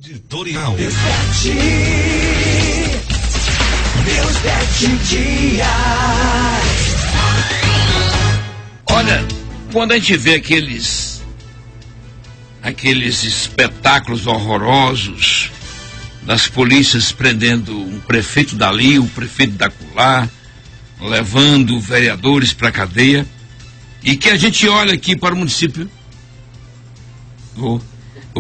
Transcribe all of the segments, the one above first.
Editorial. Meus 7 dias. Olha, quando a gente vê aqueles espetáculos horrorosos das polícias prendendo um prefeito dali, um prefeito da acolá, levando vereadores para a cadeia, e que a gente olha aqui para o município, vou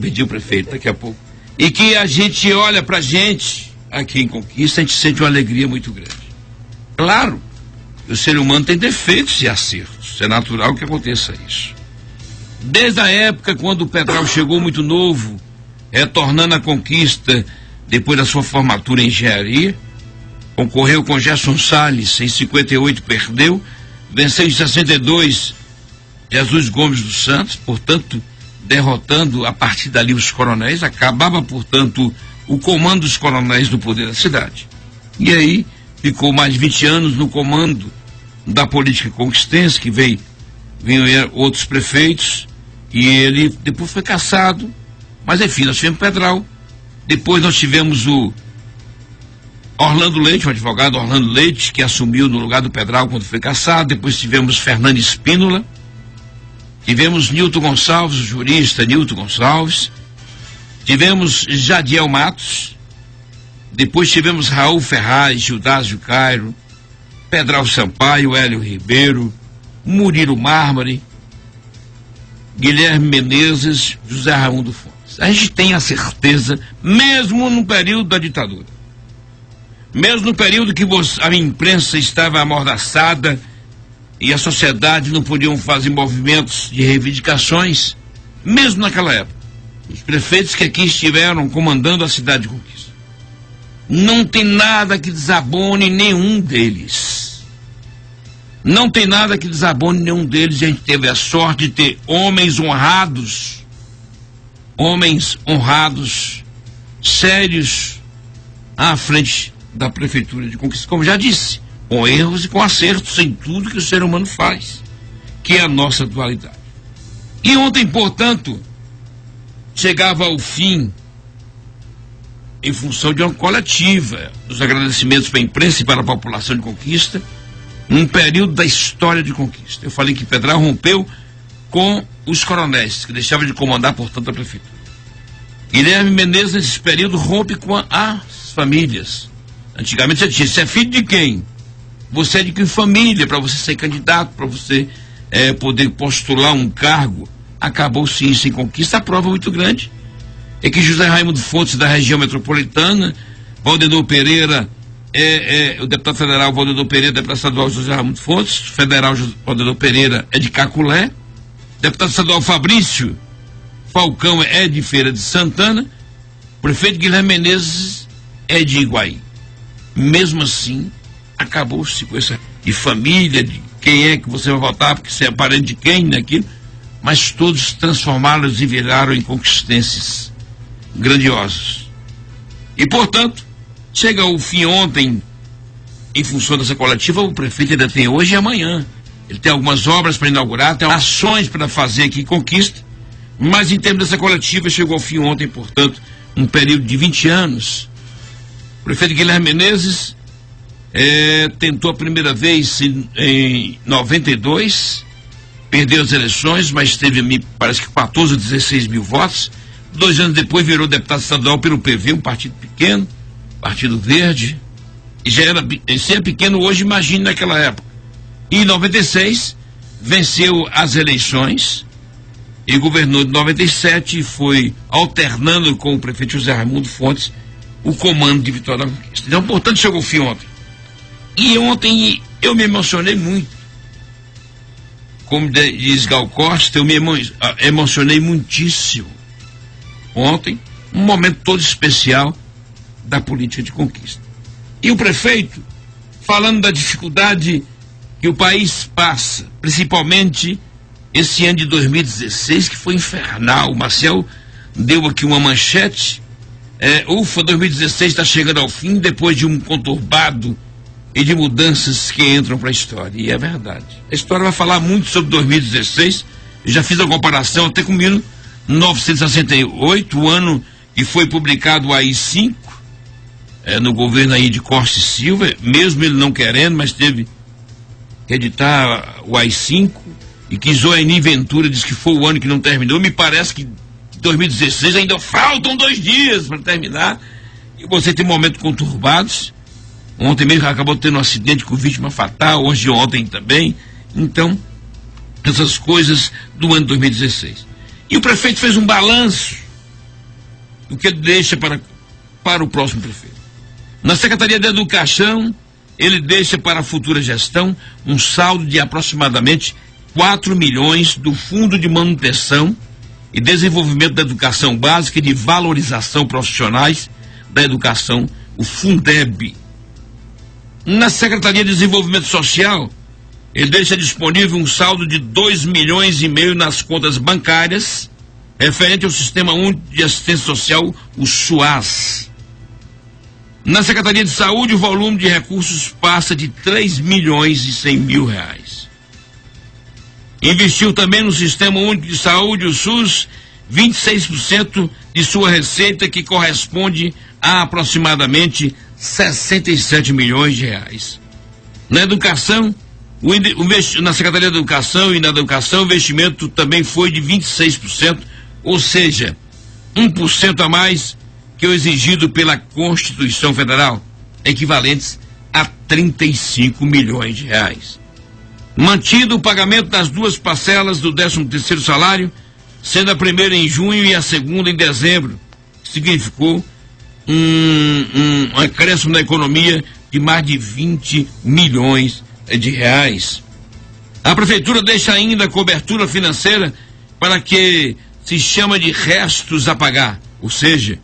pedir o prefeito daqui a pouco, e que a gente olha para a gente aqui em Conquista, a gente sente uma alegria muito grande. Claro, o ser humano tem defeitos e acertos, é natural que aconteça isso. Desde a época quando o Pedral chegou muito novo, retornando à Conquista depois da sua formatura em engenharia, concorreu com Gerson Salles, em 58 perdeu, venceu em 62 Jesus Gomes dos Santos, portanto, derrotando a partir dali os coronéis, acabava, portanto, o comando dos coronéis do poder da cidade. E aí, ficou mais de 20 anos no comando da política conquistense, que vinham outros prefeitos, e ele depois foi cassado, mas enfim, nós tivemos Pedral, depois nós tivemos o Orlando Leite, o advogado Orlando Leite, que assumiu no lugar do Pedral quando foi cassado, depois tivemos Fernando Espínola, tivemos Nilton Gonçalves, o jurista Nilton Gonçalves, tivemos Jadiel Matos, depois tivemos Raul Ferraz, Gildásio Cairo, Pedral Sampaio, Hélio Ribeiro, Murilo Mármore, Guilherme Menezes, José Raimundo Fontes. A gente tem a certeza, mesmo no período da ditadura, mesmo no período que a imprensa estava amordaçada e a sociedade não podiam fazer movimentos de reivindicações, mesmo naquela época, os prefeitos que aqui estiveram comandando a cidade de Conquista, não tem nada que desabone nenhum deles. Não tem nada que desabone nenhum deles. A gente teve a sorte de ter homens honrados, sérios, à frente da prefeitura de Conquista, como já disse, com erros e com acertos em tudo que o ser humano faz, que é a nossa dualidade. E ontem, portanto, chegava ao fim, em função de uma coletiva, dos agradecimentos para a imprensa e para a população de Conquista, num período da história de Conquista. Eu falei que Pedral rompeu com os coronéis, que deixavam de comandar, portanto, a prefeitura. Guilherme Menezes, nesse período, rompe com as famílias. Antigamente você dizia, você é filho de quem? Você é de que família, para você ser candidato, para você poder postular um cargo. Acabou-se isso em Conquista. A prova muito grande é que José Raimundo Fontes, da região metropolitana, Valdenor Pereira, o deputado federal Valdenor Pereira, deputado estadual José Raimundo Fontes, federal Valdenor Pereira é de Caculé, deputado estadual Fabrício Falcão é de Feira de Santana, prefeito Guilherme Menezes é de Iguaí. Mesmo assim, acabou-se com essa de família, de quem é que você vai votar, porque você é parente de quem, naquilo, mas todos transformaram-os e viraram em conquistenses grandiosos. E, portanto, chega ao fim ontem, em função dessa coletiva, o prefeito ainda tem hoje e amanhã. Ele tem algumas obras para inaugurar, tem ações para fazer aqui em Conquista, mas em termos dessa coletiva, chegou ao fim ontem, portanto, um período de 20 anos. O prefeito Guilherme Menezes tentou a primeira vez em 92, perdeu as eleições, mas teve, me parece que 14 ou 16 mil votos. 2 anos depois virou deputado estadual pelo PV, um partido pequeno, Partido Verde, e já era, se é pequeno hoje, imagine naquela época. E em 96 venceu as eleições e governou de 97 e foi alternando com o prefeito José Raimundo Fontes o comando de Vitória da Conquista. Então, portanto, chegou o fim ontem. E ontem eu me emocionei muito. Como diz Gal Costa, eu me emocionei muitíssimo. Ontem, um momento todo especial da política de Conquista. E o prefeito, falando da dificuldade que o país passa, principalmente esse ano de 2016, que foi infernal. O Marcel deu aqui uma manchete. 2016 está chegando ao fim, depois de um conturbado e de mudanças que entram para a história. E é verdade. A história vai falar muito sobre 2016. Eu já fiz a comparação até com 1968, o ano e foi publicado o AI-5, no governo aí de Costa e Silva, mesmo ele não querendo, mas teve que editar o AI-5, e que Zoeni Ventura disse que foi o ano que não terminou. Me parece que 2016 ainda faltam 2 dias para terminar, e você tem momentos conturbados. Ontem mesmo acabou tendo um acidente com vítima fatal, hoje e ontem também. Então, essas coisas do ano 2016. E o prefeito fez um balanço, o que ele deixa para o próximo prefeito. Na Secretaria de Educação, ele deixa para a futura gestão um saldo de aproximadamente 4 milhões do Fundo de Manutenção e Desenvolvimento da Educação Básica e de Valorização Profissionais da Educação, o Fundeb. Na Secretaria de Desenvolvimento Social, ele deixa disponível um saldo de 2,5 milhões nas contas bancárias, referente ao Sistema Único de Assistência Social, o SUAS. Na Secretaria de Saúde, o volume de recursos passa de 3.100.000 reais. Investiu também no Sistema Único de Saúde, o SUS, 26% de sua receita, que corresponde a aproximadamente 67 milhões de reais. Na educação, na Secretaria de Educação e na educação, o investimento também foi de 26%, ou seja, 1% a mais que o exigido pela Constituição Federal, equivalentes a 35 milhões de reais. Mantido o pagamento das 2 parcelas do 13º salário, sendo a primeira em junho e a segunda em dezembro, significou um acréscimo na economia de mais de 20 milhões de reais. A prefeitura deixa ainda cobertura financeira para que se chama de restos a pagar, ou seja,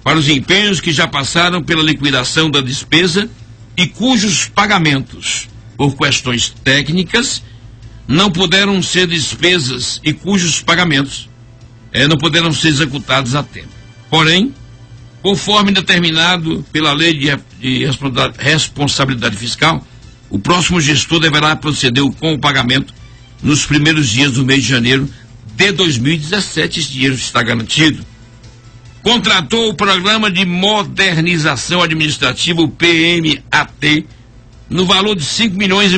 para os empenhos que já passaram pela liquidação da despesa e cujos pagamentos, por questões técnicas, não puderam ser despesas e cujos pagamentos não puderam ser executados a tempo. Porém, conforme determinado pela Lei de Responsabilidade Fiscal, o próximo gestor deverá proceder com o pagamento nos primeiros dias do mês de janeiro de 2017. Esse dinheiro está garantido. Contratou o Programa de Modernização Administrativa, o PMAT, no valor de 5,5 milhões.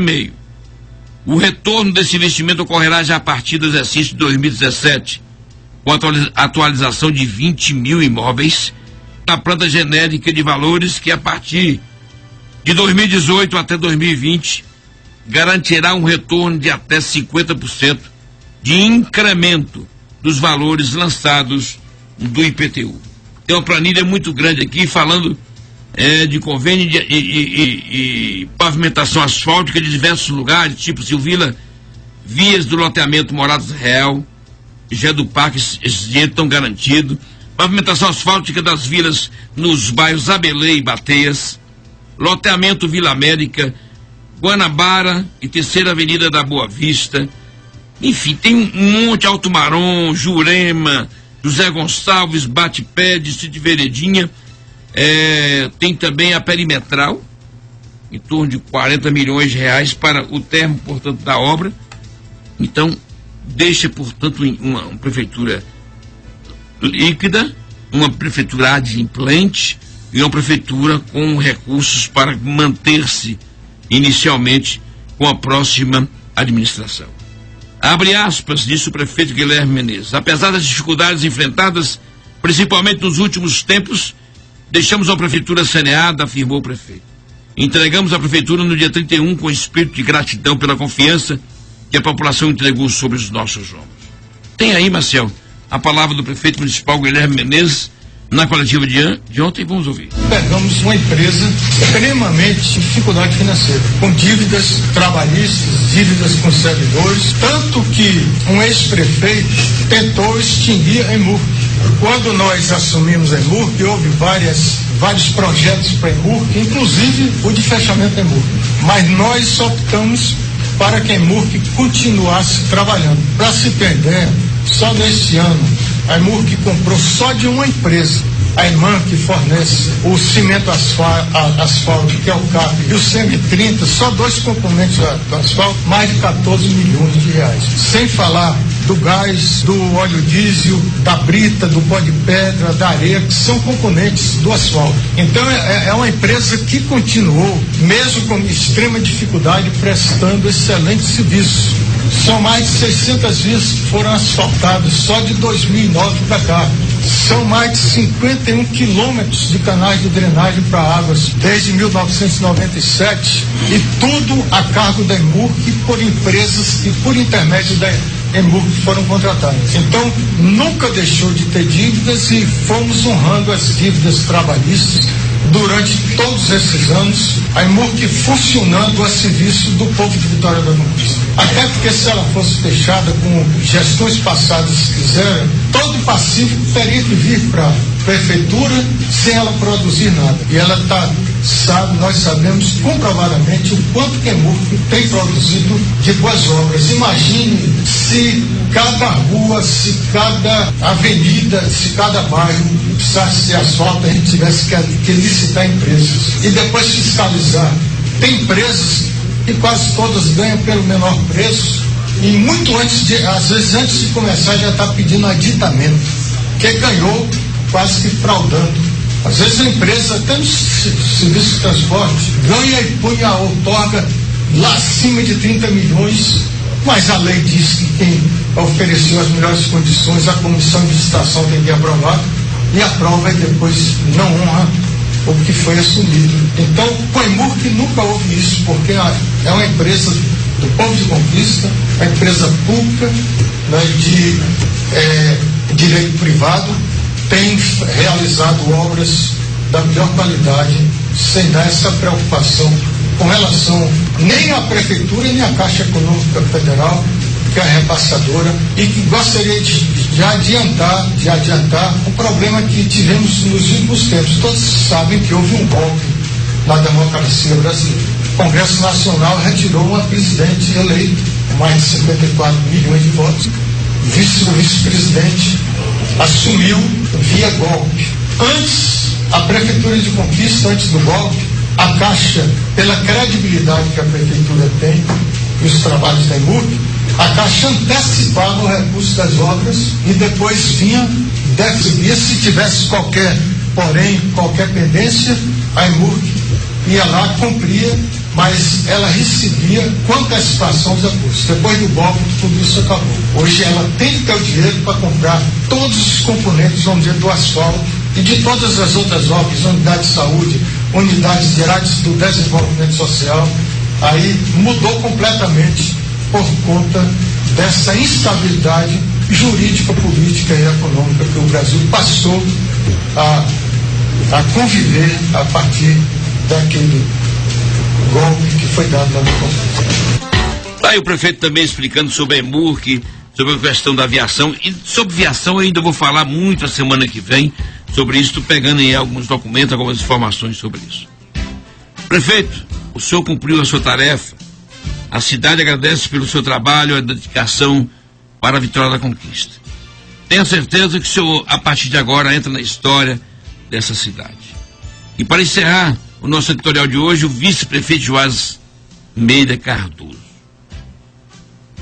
O retorno desse investimento ocorrerá já a partir do exercício de 2017, com a atualização de 20 mil imóveis na planta genérica de valores que, a partir de 2018 até 2020, garantirá um retorno de até 50% de incremento dos valores lançados do IPTU. Tem uma planilha muito grande aqui falando de convênio e pavimentação asfáltica de diversos lugares, tipo Silvila, vias do loteamento Moradas Real, já do Parque, esse dinheiro estão garantido. Pavimentação asfáltica das vilas nos bairros Abelê e Bateias, loteamento Vila América, Guanabara e Terceira Avenida da Boa Vista. Enfim, tem um monte, Alto Marom, Jurema, José Gonçalves, Bate-Pé, Distrito de Veredinha. Tem também a Perimetral, em torno de 40 milhões de reais para o termo, portanto, da obra. Então, deixa, portanto, uma prefeitura líquida, uma prefeitura adimplente e uma prefeitura com recursos para manter-se inicialmente com a próxima administração. Abre aspas, disse o prefeito Guilherme Menezes. Apesar das dificuldades enfrentadas, principalmente nos últimos tempos, deixamos a prefeitura saneada, afirmou o prefeito. Entregamos a prefeitura no dia 31 com espírito de gratidão pela confiança que a população entregou sobre os nossos ombros. Tem aí, Marcel, a palavra do prefeito municipal Guilherme Menezes na coletiva de ontem. Vamos ouvir. Pegamos uma empresa extremamente em dificuldade financeira, com dívidas trabalhistas, dívidas com servidores, tanto que um ex-prefeito tentou extinguir a EMURC. Quando nós assumimos a EMURC, houve vários projetos para a EMURC, inclusive o de fechamento da EMURC. Mas nós optamos para que a EMURC continuasse trabalhando. Para se ter ideia, só neste ano, a EMURC comprou só de uma empresa a irmã que fornece o cimento asfalto, que é o CAP, e o CM30, só 2 componentes do asfalto, mais de 14 milhões de reais. Sem falar do gás, do óleo diesel, da brita, do pó de pedra, da areia, que são componentes do asfalto. Então é uma empresa que continuou, mesmo com extrema dificuldade, prestando excelente serviço. São mais de 600 vias que foram asfaltadas só de 2009 para cá. São mais de 51 quilômetros de canais de drenagem para águas desde 1997, e tudo a cargo da EMURC por empresas que, por intermédio da EMURC, foram contratadas. Então, nunca deixou de ter dívidas e fomos honrando as dívidas trabalhistas durante todos esses anos, a EMURC funcionando a serviço do povo de Vitória da Conquista. Até porque se ela fosse fechada, como gestões passadas quiseram, todo o passivo teria que vir para a prefeitura sem ela produzir nada. E ela nós sabemos comprovadamente o quanto que a EMURC tem produzido de boas obras. Imagine se cada rua, se cada avenida, se cada bairro precisasse de asfalto, a gente tivesse que licitar empresas e depois fiscalizar. Tem empresas que quase todas ganham pelo menor preço e muito às vezes antes de começar já está pedindo aditamento, que ganhou quase que fraudando. Às vezes a empresa, até no serviço de transporte, ganha e põe a outorga lá acima de 30 milhões, mas a lei diz que quem ofereceu as melhores condições, a comissão de licitação tem que aprovar, e aprova e depois não honra o que foi assumido. Então, com a EMURC nunca houve isso, porque é uma empresa do povo de Conquista, uma empresa pública, né, de direito privado, tem realizado obras da melhor qualidade, sem dar essa preocupação com relação nem à Prefeitura, nem à Caixa Econômica Federal, que é a repassadora, e que gostaria de adiantar o problema que tivemos nos últimos tempos. Todos sabem que houve um golpe na democracia brasileira. O Congresso Nacional retirou uma presidente eleita, com mais de 54 milhões de votos. O vice-presidente assumiu via golpe. Antes, a Prefeitura de Conquista, antes do golpe, a Caixa, pela credibilidade que a Prefeitura tem e os trabalhos da EMURC, a Caixa antecipava o recurso das obras e depois definir se tivesse qualquer pendência, a EMURC ia lá, cumpria, mas ela recebia com antecipação os recursos. Depois do golpe, tudo isso acabou. Hoje ela tem que ter o dinheiro para comprar todos os componentes, vamos dizer, do asfalto e de todas as outras obras, unidades de saúde, unidades gerais do desenvolvimento social. Aí mudou completamente por conta dessa instabilidade jurídica, política e econômica que o Brasil passou a conviver a partir daquele golpe que foi dado lá no Congresso. Tá aí o prefeito também explicando sobre a EMURC, sobre a questão da aviação, e sobre aviação eu ainda vou falar muito a semana que vem sobre isso, pegando aí alguns documentos, algumas informações sobre isso. Prefeito, o senhor cumpriu a sua tarefa, a cidade agradece pelo seu trabalho, a dedicação para a Vitória da Conquista. Tenho certeza que o senhor, a partir de agora, entra na história dessa cidade. E para encerrar o nosso editorial de hoje, o vice-prefeito Joás Meida Cardoso.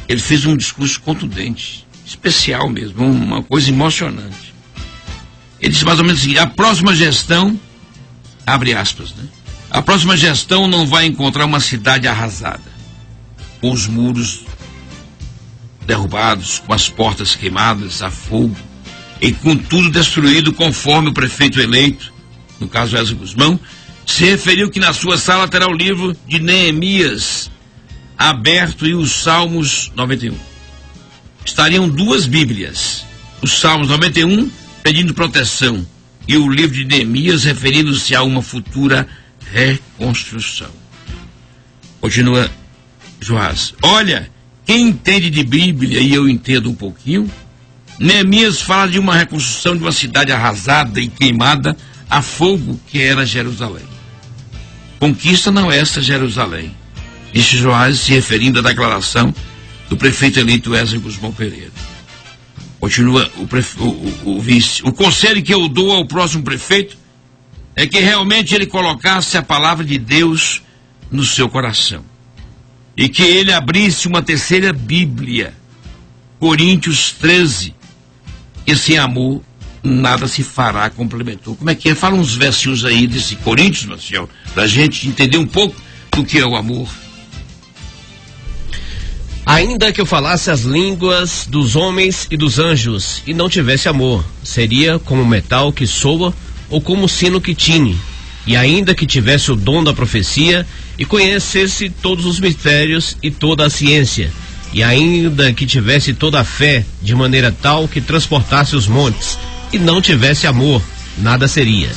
Ele fez um discurso contundente, especial mesmo, uma coisa emocionante. Ele disse mais ou menos assim: a próxima gestão, abre aspas, né? A próxima gestão não vai encontrar uma cidade arrasada, com os muros derrubados, com as portas queimadas a fogo, e com tudo destruído, conforme o prefeito eleito, no caso Wesley Guzmão, se referiu que na sua sala terá o livro de Neemias aberto e os Salmos 91. Estariam duas Bíblias, os Salmos 91 pedindo proteção e o livro de Neemias referindo-se a uma futura reconstrução. Continua Joás: olha, quem entende de Bíblia, e eu entendo um pouquinho, Neemias fala de uma reconstrução de uma cidade arrasada e queimada a fogo, que era Jerusalém. Conquista não é esta Jerusalém, disse Joás, se referindo à declaração do prefeito eleito Wesley Guzmão Pereira. Continua o vice. O conselho que eu dou ao próximo prefeito é que realmente ele colocasse a palavra de Deus no seu coração. E que ele abrisse uma terceira Bíblia, Coríntios 13, que sem amor nada se fará, complementou. Como é que é? Fala uns versinhos aí desse Coríntios, Marcelo, pra gente entender um pouco do que é o amor. Ainda que eu falasse as línguas dos homens e dos anjos e não tivesse amor, seria como metal que soa ou como sino que tine. E ainda que tivesse o dom da profecia e conhecesse todos os mistérios e toda a ciência, e ainda que tivesse toda a fé de maneira tal que transportasse os montes e não tivesse amor, nada seria.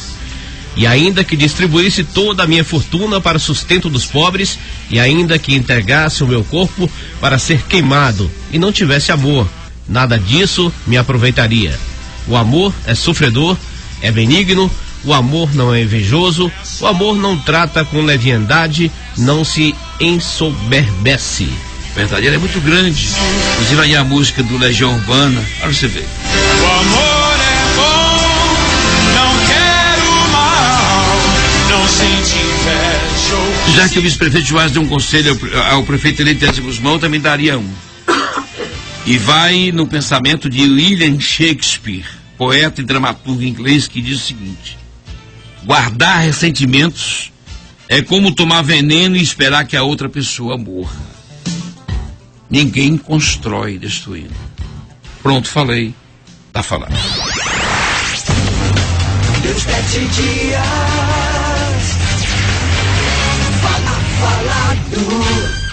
E ainda que distribuísse toda a minha fortuna para sustento dos pobres, e ainda que entregasse o meu corpo para ser queimado, e não tivesse amor, nada disso me aproveitaria. O amor é sofredor, é benigno, o amor não é invejoso, o amor não trata com leviandade, não se ensoberbece. Verdade, ela é muito grande. Inclusive aí a música do Legião Urbana, olha você ver. O amor é bom, não quero mal, não sente inveja. Já que o vice-prefeito Joás deu um conselho ao prefeito eleito Edson Guzmão, também daria um. E vai no pensamento de William Shakespeare, poeta e dramaturgo inglês, que diz o seguinte: guardar ressentimentos é como tomar veneno e esperar que a outra pessoa morra. Ninguém constrói destruindo. Pronto, falei. Tá falado. Deus 7 dias. Falado.